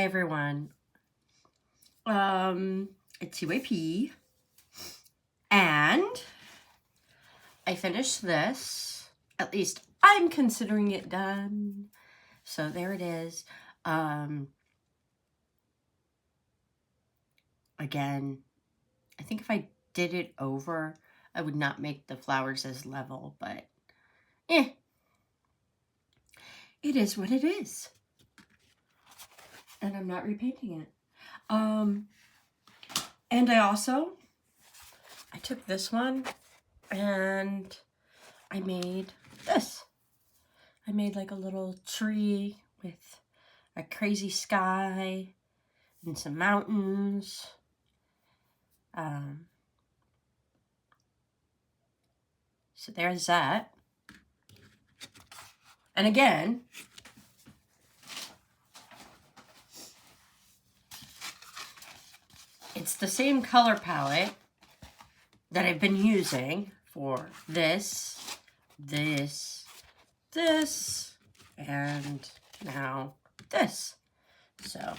Hi everyone. It's UAP, and I finished this. At least I'm considering it done. So there it is. Again, I think if I did it over, I would not make the flowers as level, but it is what it is. And I'm not repainting it. And I took this one and I made this. I made like a little tree with a crazy sky and some mountains. So there's that. And again, it's the same color palette that I've been using for this, and now this. So,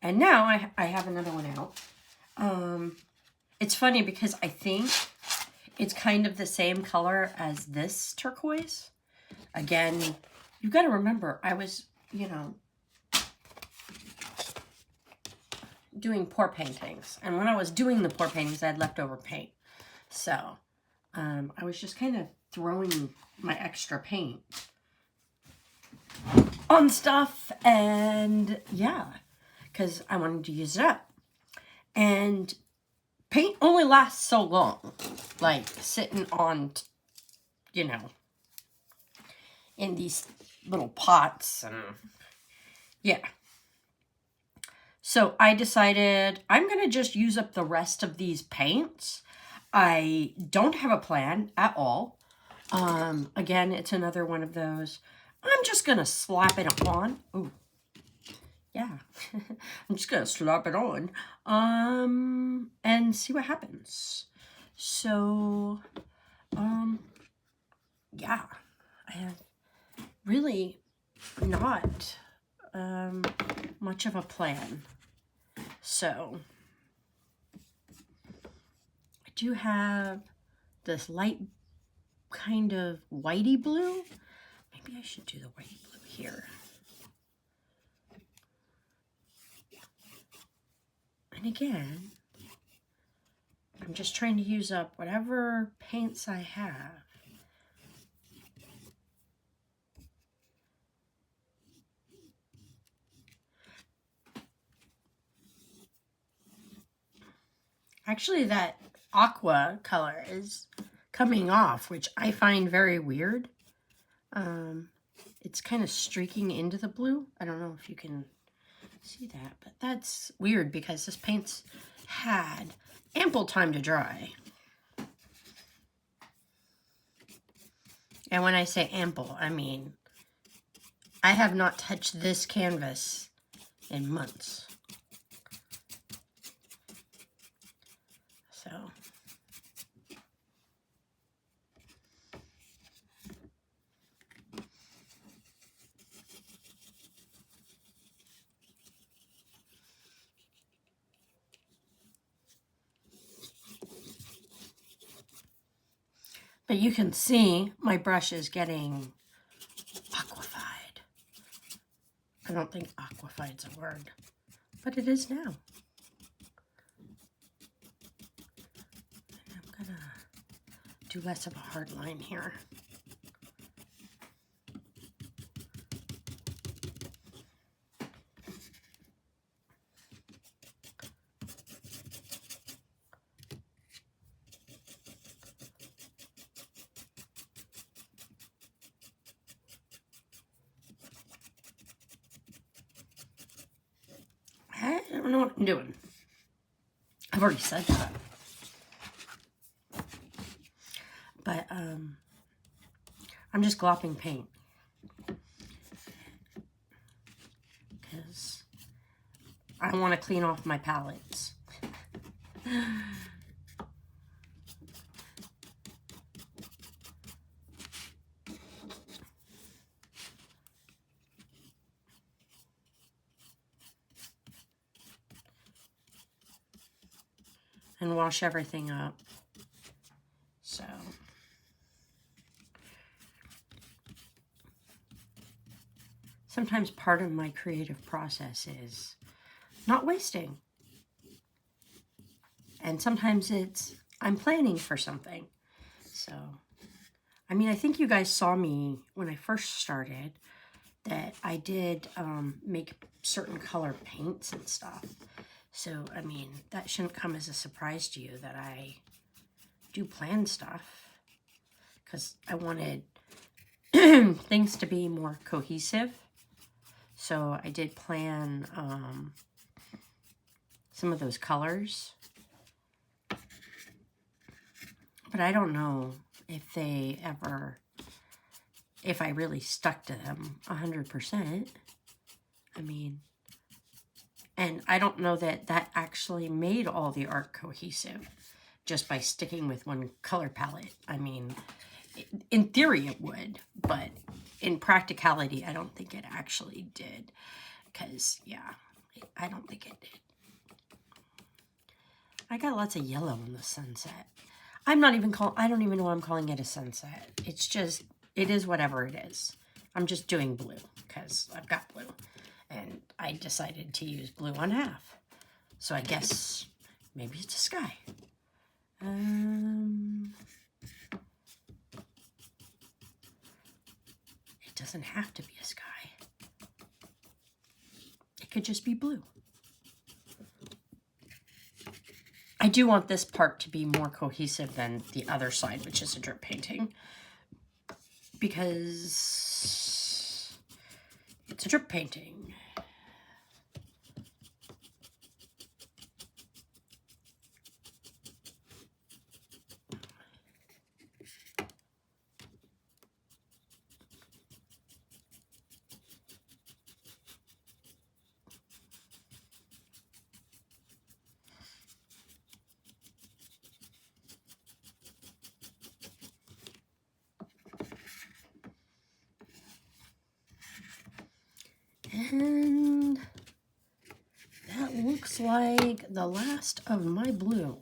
and now I have another one out. It's funny because I think it's kind of the same color as this turquoise. Again, you've got to remember, I was, doing pour paintings. And when I was doing the pour paintings, I had leftover paint. So, I was just kind of throwing my extra paint on stuff. And yeah, because I wanted to use it up. And paint only lasts so long. Like, sitting on, in these little pots. And yeah. So I decided I'm going to just use up the rest of these paints. I don't have a plan at all. Again, it's another one of those. I'm just going to slap it on. Ooh. Yeah. I'm just going to slap it on. And see what happens. So, yeah. I have really not much of a plan. So, I do have this light kind of whitey blue. Maybe I should do the whitey blue here. And again, I'm just trying to use up whatever paints I have. Actually, that aqua color is coming off, which I find very weird. It's kind of streaking into the blue. I don't know if you can see that, but that's weird because this paint's had ample time to dry. And when I say ample, I mean I have not touched this canvas in months. So, but you can see my brush is getting aquified. I don't think aquified's a word, but it is now. And I'm gonna do less of a hard line here. I don't know what I'm doing. I've already said that. But, I'm just glopping paint. Because I want to clean off my palettes. and wash everything up. So sometimes part of my creative process is not wasting. And sometimes it's I'm planning for something. So, I mean, I think you guys saw me when I first started that I did make certain color paints and stuff. So, I mean, that shouldn't come as a surprise to you that I do plan stuff, because I wanted things to be more cohesive. So I did plan some of those colors, but I don't know if I really stuck to them 100%. I mean, and I don't know that that actually made all the art cohesive just by sticking with one color palette. I mean, in theory it would, but in practicality, I don't think it actually did. Because, yeah, I don't think it did. I got lots of yellow in the sunset. I don't even know why I'm calling it a sunset. It's just, it is whatever it is. I'm just doing blue because I've got blue. And I decided to use blue on half. So I guess maybe it's a sky. It doesn't have to be a sky. It could just be blue. I do want this part to be more cohesive than the other side, which is a drip painting, because it's a drip painting. And that looks like the last of my blue.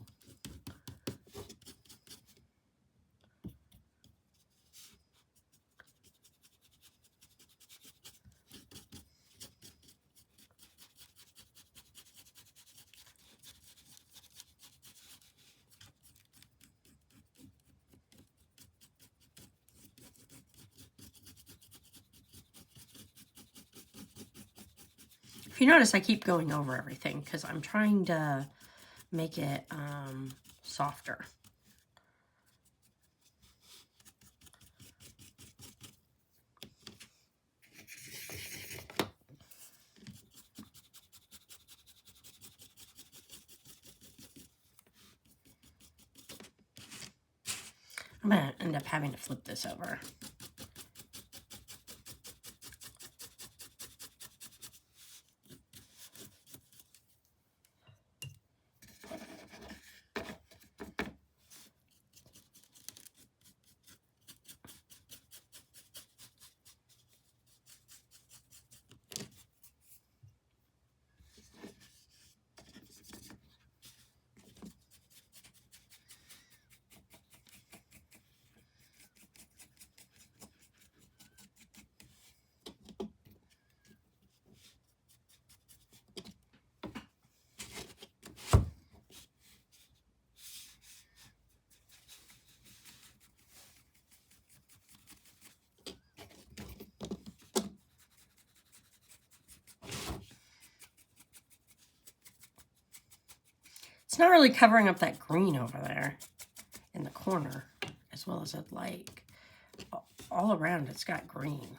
If you notice, I keep going over everything because I'm trying to make it softer. I'm going to end up having to flip this over. It's not really covering up that green over there in the corner as well as I'd like. All around it's got green.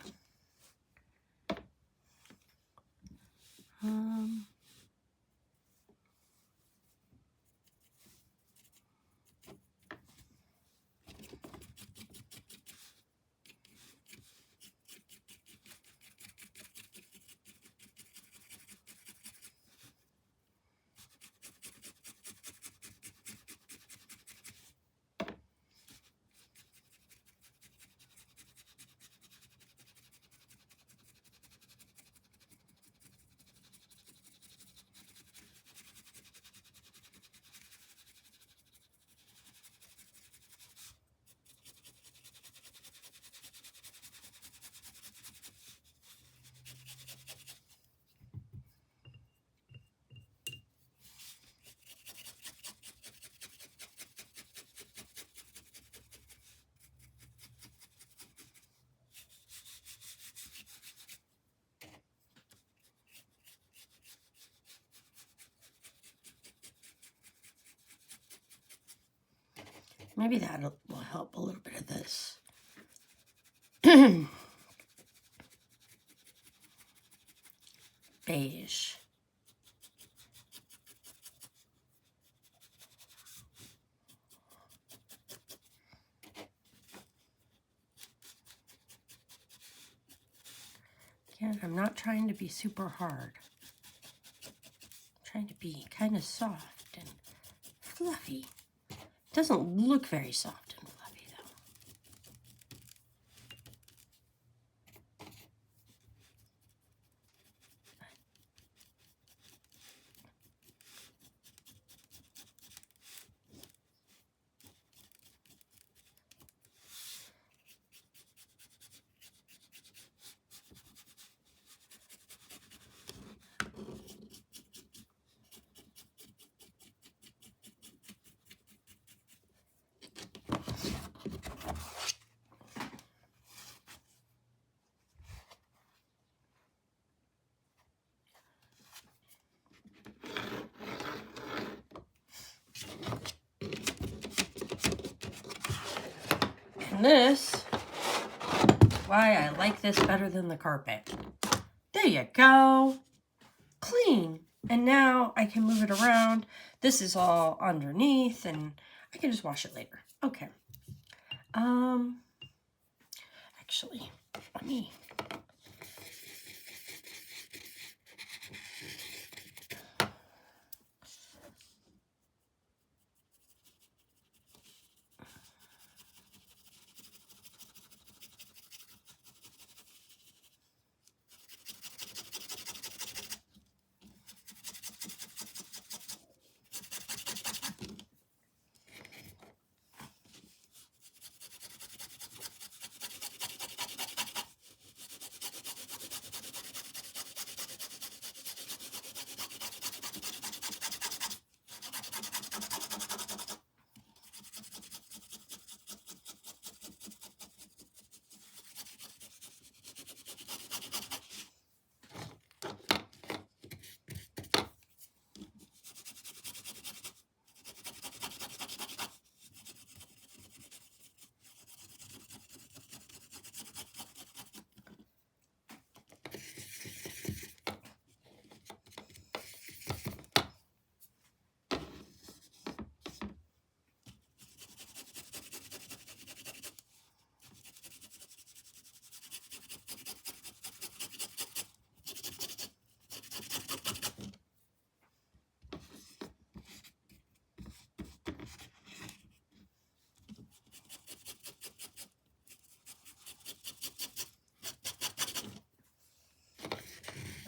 Maybe that will help a little bit of this. Beige. Again, I'm not trying to be super hard. I'm trying to be kind of soft and fluffy. It doesn't look very soft and fluffy though. And this is why I like this better than the carpet. There you go. Clean. And now I can move it around. This is all underneath and I can just wash it later. Okay. Actually, let me.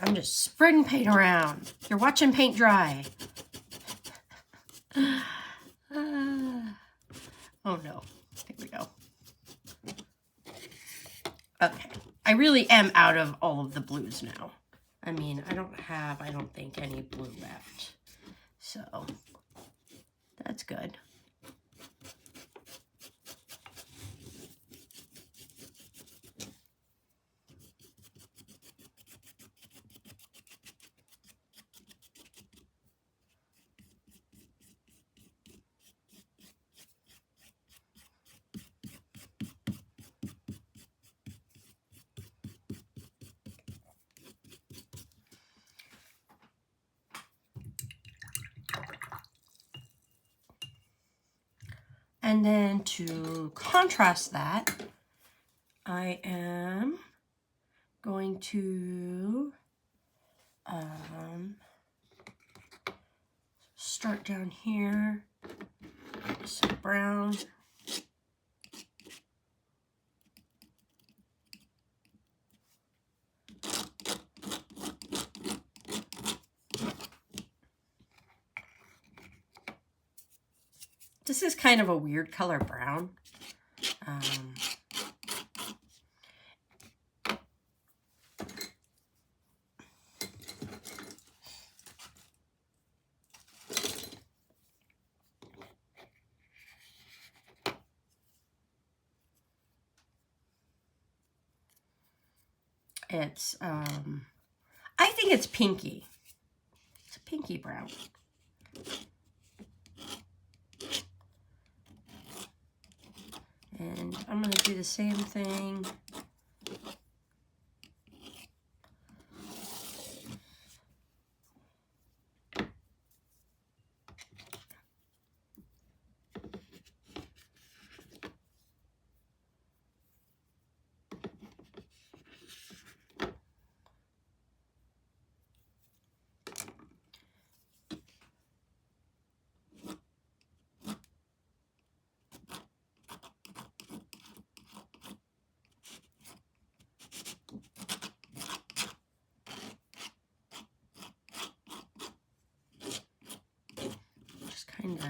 I'm just spreading paint around. You're watching paint dry. Oh no. Here we go. Okay. I really am out of all of the blues now. I mean, I don't think, any blue left. So, that's good. And then to contrast that, I am going to start down here, some brown. This is kind of a weird color brown. It's, I think it's pinky. It's a pinky brown. And I'm going to do the same thing. Just kind of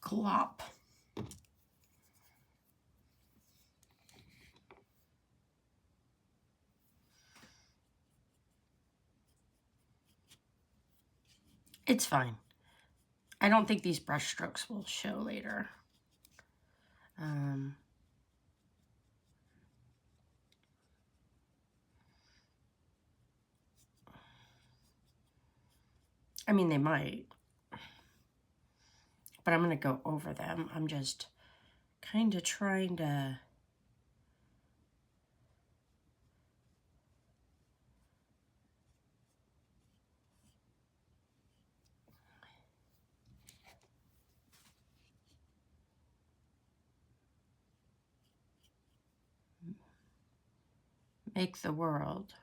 glop. It's fine. I don't think these brush strokes will show later. I mean, they might, but I'm going to go over them. I'm just kind of trying to make the world.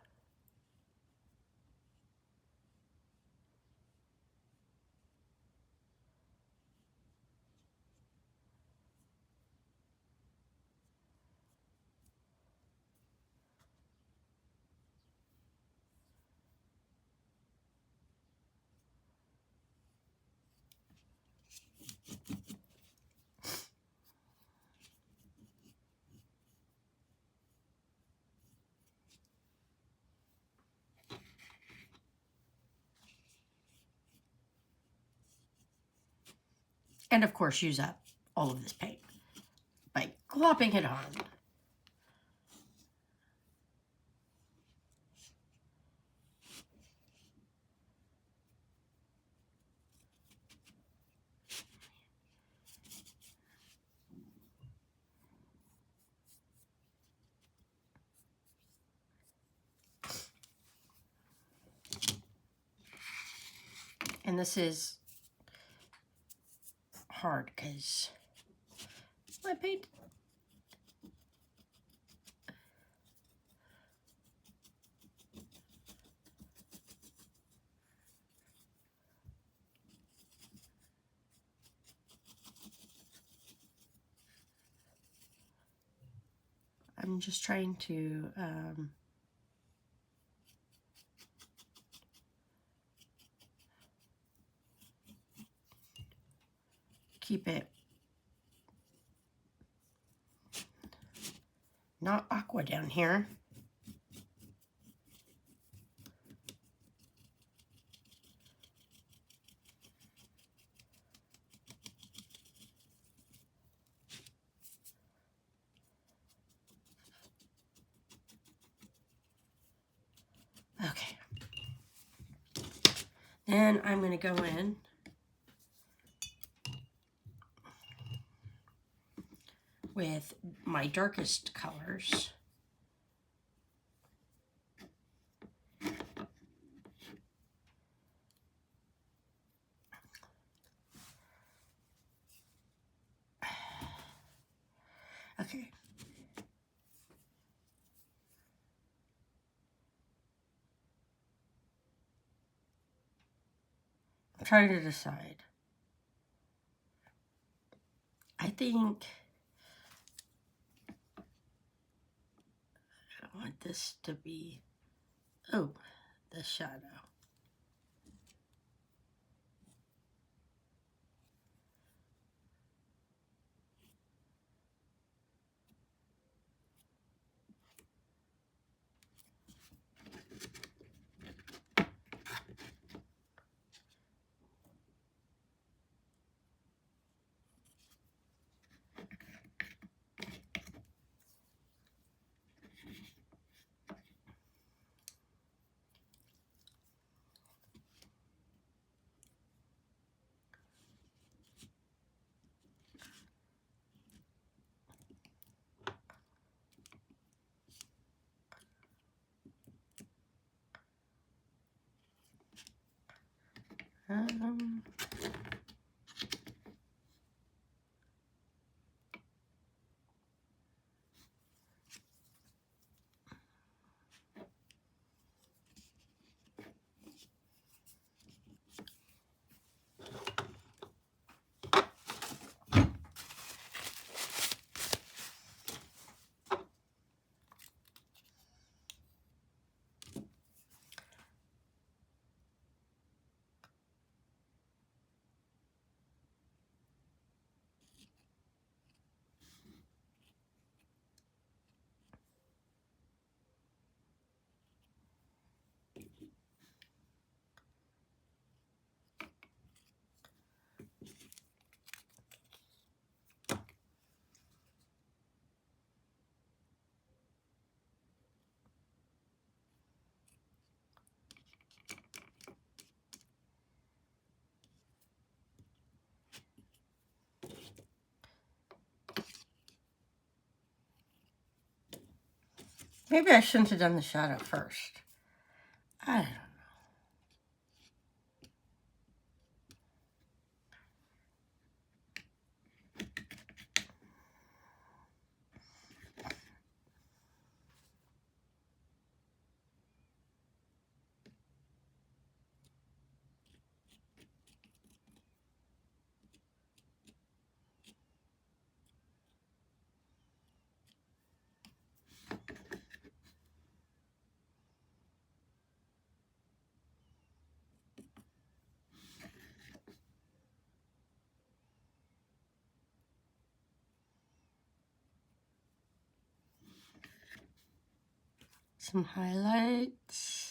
And of course, use up all of this paint by glopping it on. And this is hard because my paint. I'm just trying to keep it not aqua down here. Okay. Then I'm going to go in with my darkest colors. Okay. I'm trying to decide. I think I want this to be, oh, the shadow. Maybe I shouldn't have done the shadow first. I don't know. Some highlights.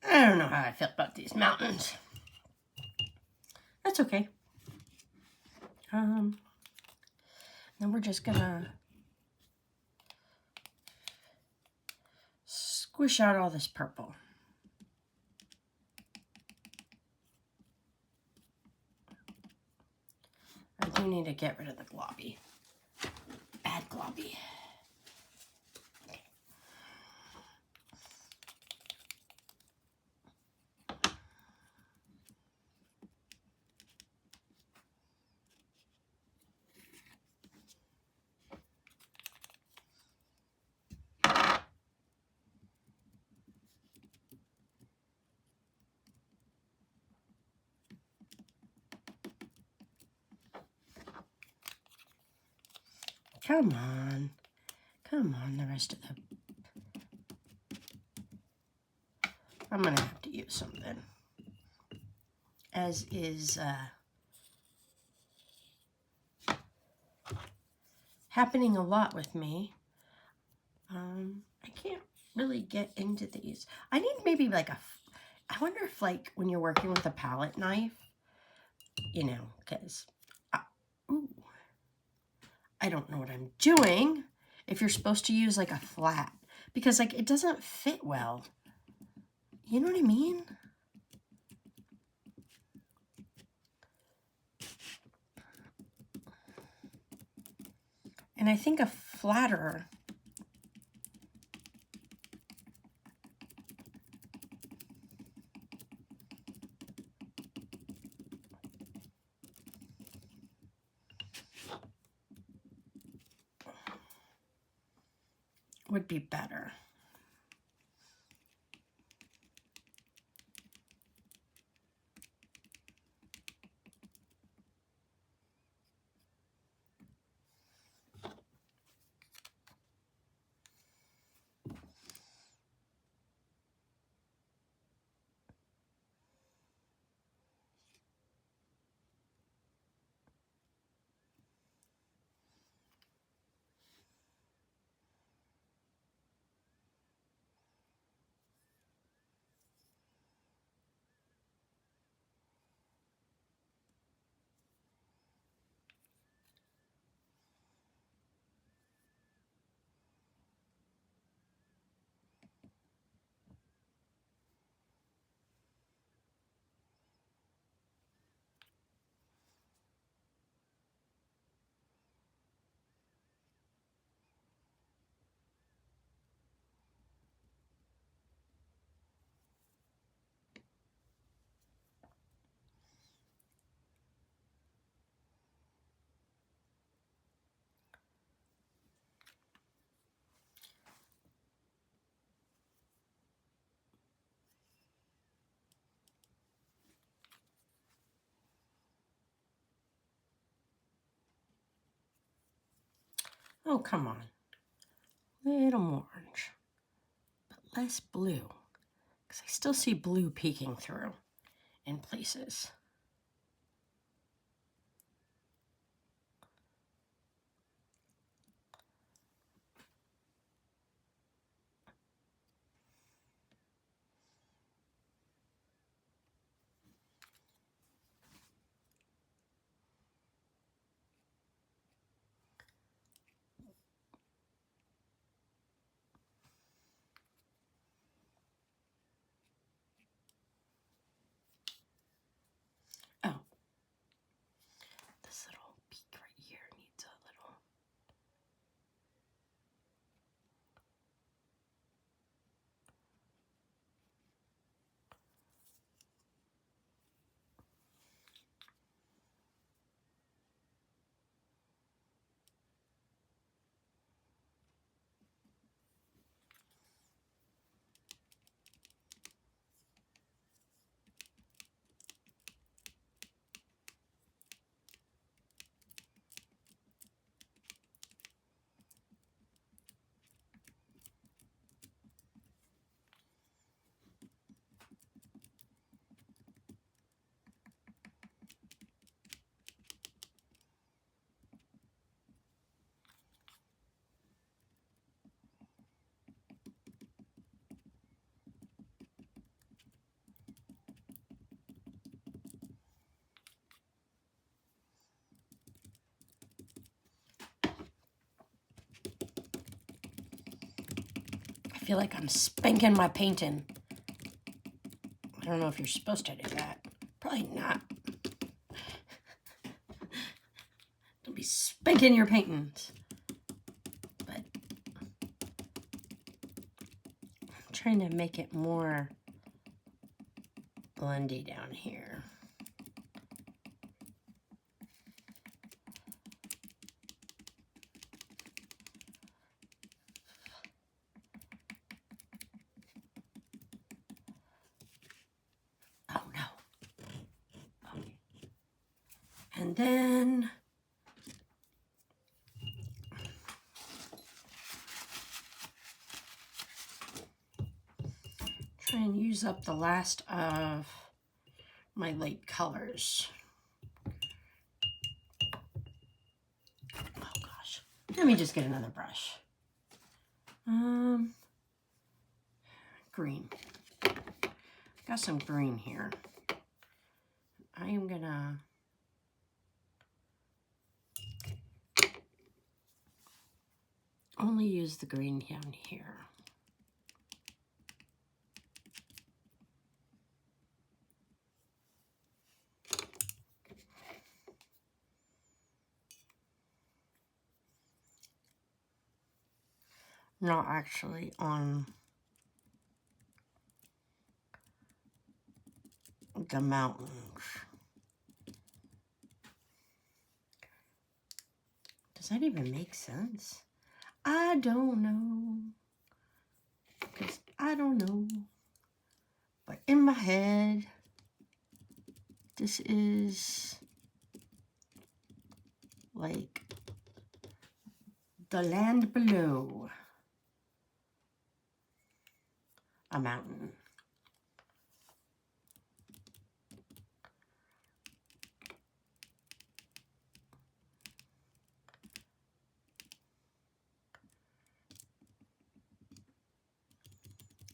I don't know how I feel about these mountains. That's okay. Then we're just gonna squish out all this purple. I do need to get rid of the globby. Bad globby. Come on. Come on, the rest of the... I'm going to have to use something. As is happening a lot with me. I can't really get into these. I need maybe like a... I wonder if like when you're working with a palette knife, you know, because... ooh. I don't know what I'm doing. If you're supposed to use like a flat, because like it doesn't fit well. You know what I mean? And I think a flatter would be better. Oh, come on. Little more orange, but less blue, because I still see blue peeking through in places. Oh, this little peak right here needs a little. I feel like I'm spanking my painting. I don't know if you're supposed to do that. Probably not. Don't be spanking your paintings. But I'm trying to make it more blendy down here. Oh no. Okay. And then try and use up the last of my light colors. Oh gosh. Let me just get another brush. Green. Got some green here. I am gonna only use the green down here. Not actually on the mountains. Does that even make sense? I don't know. Because I don't know. But in my head, this is like the land below a mountain.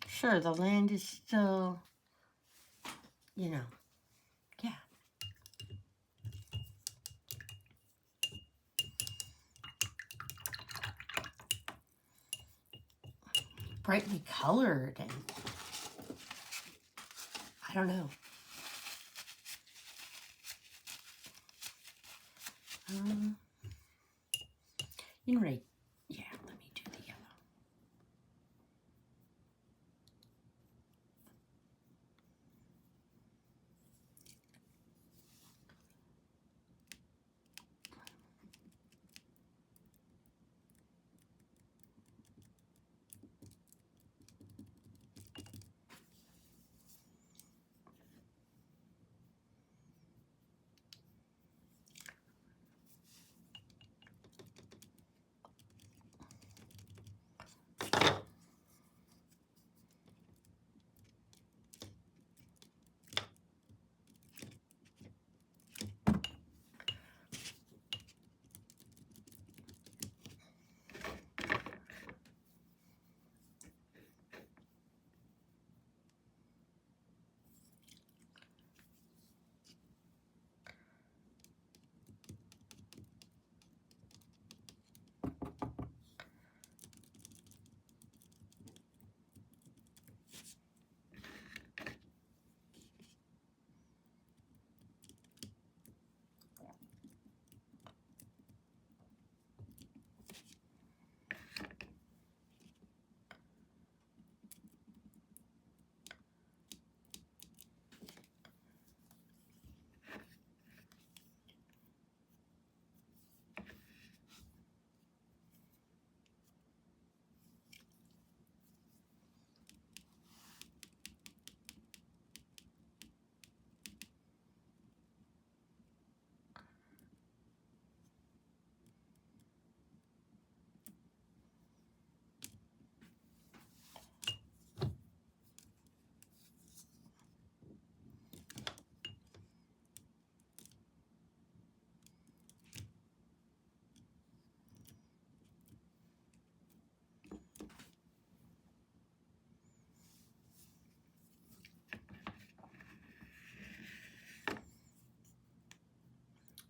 Sure, the land is still, you know, yeah. Brightly colored and I don't know. You know what yeah, let me do the yellow.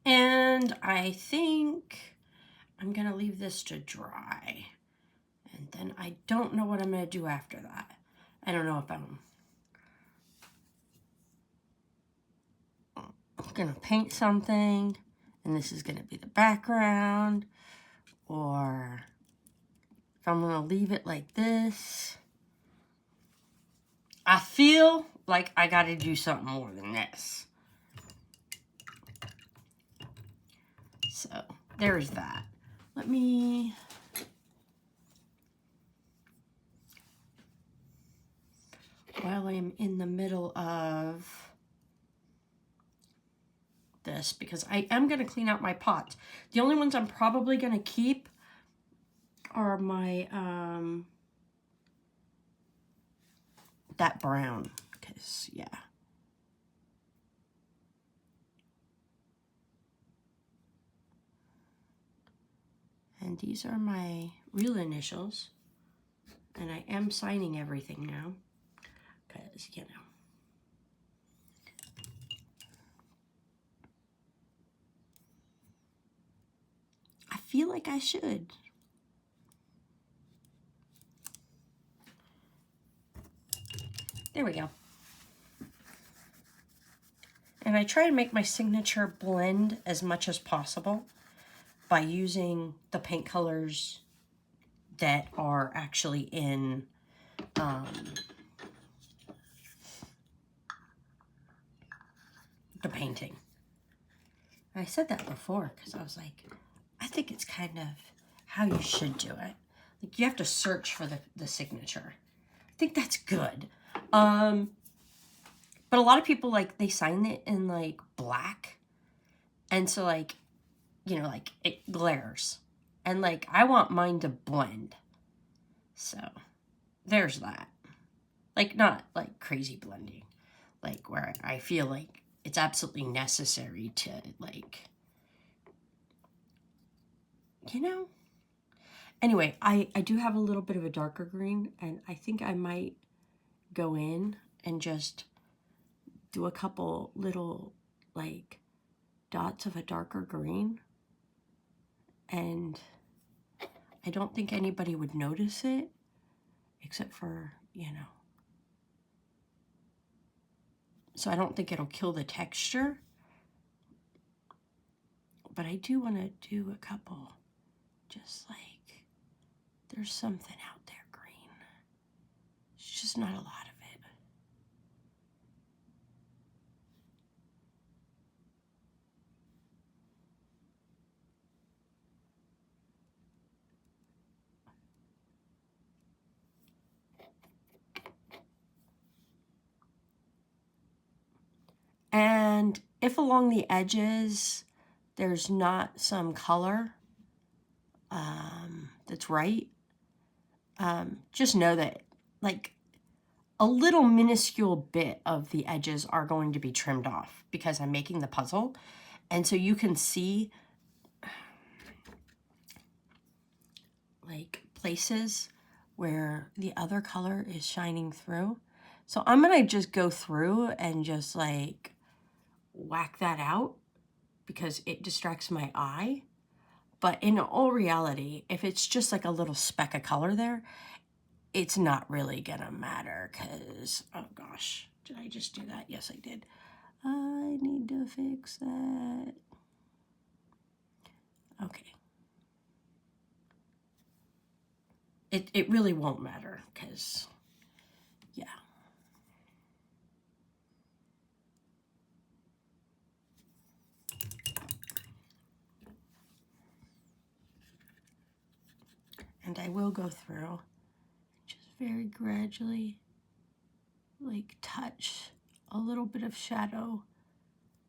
And I think I'm going to leave this to dry. And then I don't know what I'm going to do after that. I don't know if I'm going to paint something and this is going to be the background, or if I'm going to leave it like this. I feel like I got to do something more than this. So there's that. Let me... While I'm in the middle of this, because I am going to clean out my pots. The only ones I'm probably going to keep are my, that brown, because, yeah. And these are my real initials. And I am signing everything now, because, you know. I feel like I should. There we go. And I try to make my signature blend as much as possible by using the paint colors that are actually in the painting. I said that before because I was like, I think it's kind of how you should do it. Like, you have to search for the signature. I think that's good. But a lot of people, like, they sign it in, like, black. And so, like, you know, like, it glares. And, like, I want mine to blend. So, there's that. Like, not, like, crazy blending. Like, where I feel like it's absolutely necessary to, like, you know? Anyway, I do have a little bit of a darker green, and I think I might go in and just do a couple little, like, dots of a darker green. And I don't think anybody would notice it, except for, you know. So I don't think it'll kill the texture. But I do want to do a couple, just like, there's something out there green. It's just not a lot of it. And if along the edges there's not some color that's right, just know that, like, a little minuscule bit of the edges are going to be trimmed off because I'm making the puzzle. And so you can see, like, places where the other color is shining through. So I'm going to just go through and just, like, whack that out because it distracts my eye. But in all reality, if it's just like a little speck of color there, it's not really gonna matter because, oh gosh, did I just do that? Yes, I did. I need to fix that. Okay. It really won't matter because, yeah. And I will go through, just very gradually, like, touch a little bit of shadow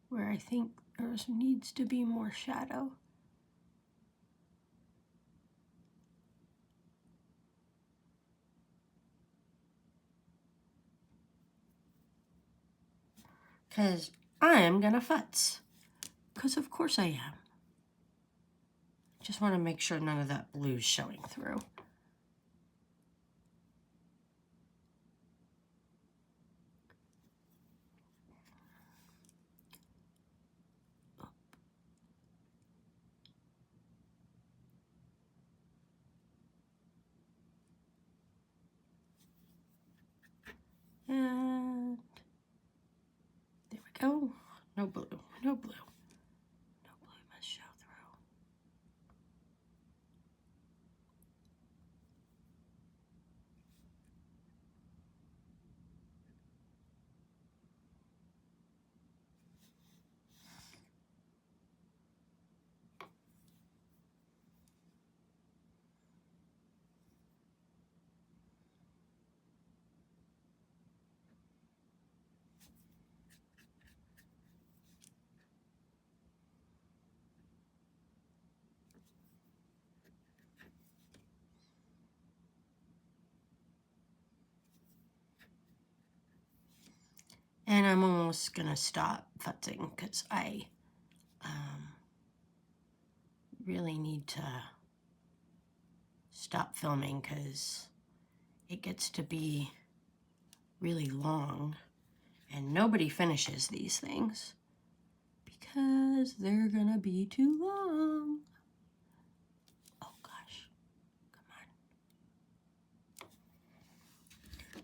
where I think there needs to be more shadow. Because I am gonna futz. Because of course I am. Just want to make sure none of that blue's showing through. And there we go. No blue, no blue. No blue must show through. And I'm almost gonna stop futzing because I really need to stop filming because it gets to be really long and nobody finishes these things because they're gonna be too long. Oh gosh, come on.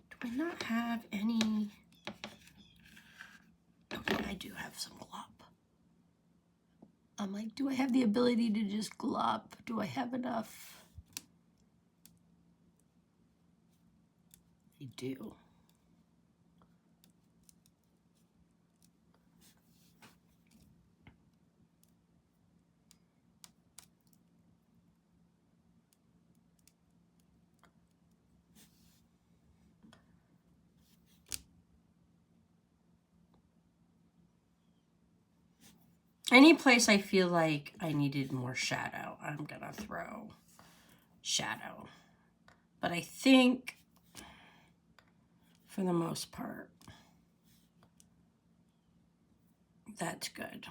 Do I not have any? Okay, I do have some glop. I'm like, do I have the ability to just glop? Do I have enough? I do. Any place I feel like I needed more shadow, I'm going to throw shadow. But I think, for the most part, that's good.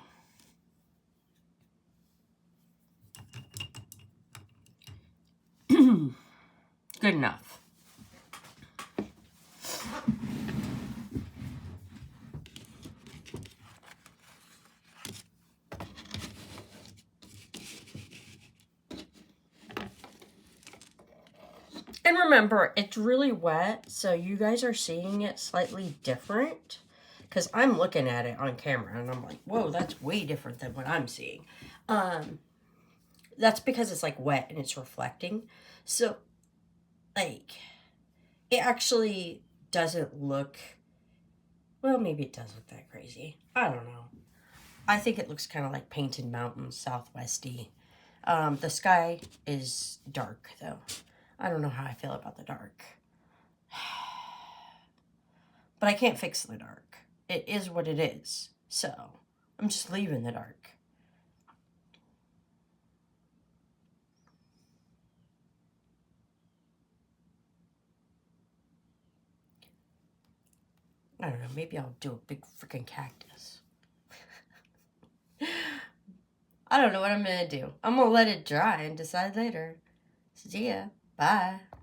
Good enough. And remember, it's really wet, so you guys are seeing it slightly different. Because I'm looking at it on camera, and I'm like, whoa, that's way different than what I'm seeing. That's because it's, like, wet and it's reflecting. So, like, it actually doesn't look... Well, maybe it does look that crazy. I don't know. I think it looks kind of like Painted Mountains, Southwesty. The sky is dark, though. I don't know how I feel about the dark. But I can't fix the dark. It is what it is. So, I'm just leaving the dark. I don't know, maybe I'll do a big freaking cactus. I don't know what I'm gonna do. I'm gonna let it dry and decide later. See ya. Bye.